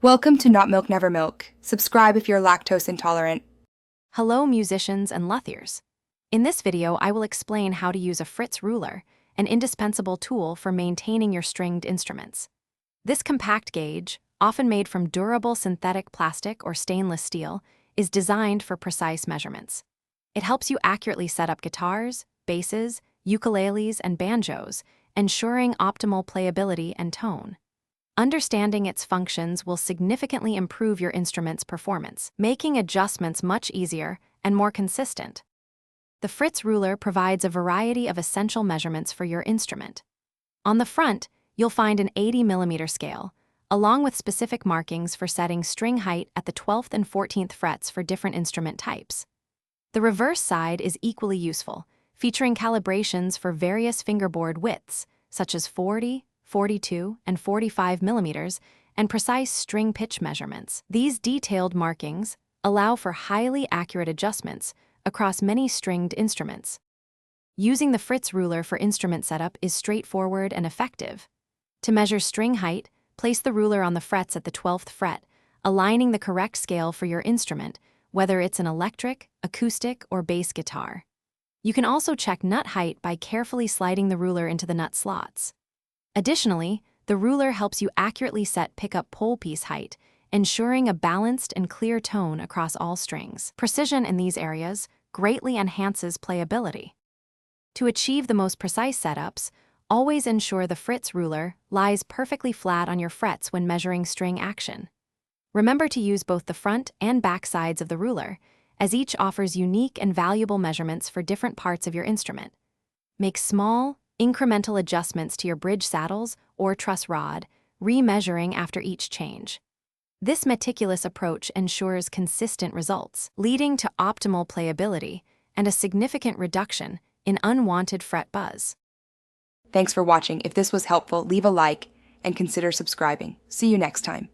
Welcome to Not Milk Never Milk. Subscribe if you're lactose intolerant. Hello musicians and luthiers. In this video, I will explain how to use a Fritz ruler, an indispensable tool for maintaining your stringed instruments. This compact gauge, often made from durable synthetic plastic or stainless steel, is designed for precise measurements. It helps you accurately set up guitars, basses, ukuleles, and banjos, ensuring optimal playability and tone. Understanding its functions will significantly improve your instrument's performance, making adjustments much easier and more consistent. The Fritz ruler provides a variety of essential measurements for your instrument. On the front, you'll find an 80mm scale, along with specific markings for setting string height at the 12th and 14th frets for different instrument types. The reverse side is equally useful, featuring calibrations for various fingerboard widths, such as 40, 42, and 45mm, and precise string pitch measurements. These detailed markings allow for highly accurate adjustments across many stringed instruments. Using the Fritz ruler for instrument setup is straightforward and effective. To measure string height, place the ruler on the frets at the 12th fret, aligning the correct scale for your instrument, whether it's an electric, acoustic, or bass guitar. You can also check nut height by carefully sliding the ruler into the nut slots. Additionally, the ruler helps you accurately set pickup pole piece height, ensuring a balanced and clear tone across all strings. Precision in these areas greatly enhances playability. To achieve the most precise setups, always ensure the Fritz ruler lies perfectly flat on your frets when measuring string action. Remember to use both the front and back sides of the ruler, as each offers unique and valuable measurements for different parts of your instrument. Make small, incremental adjustments to your bridge saddles or truss rod, remeasuring after each change. This meticulous approach ensures consistent results, leading to optimal playability and a significant reduction in unwanted fret buzz. Thanks for watching. If this was helpful, leave a like and consider subscribing. See you next time.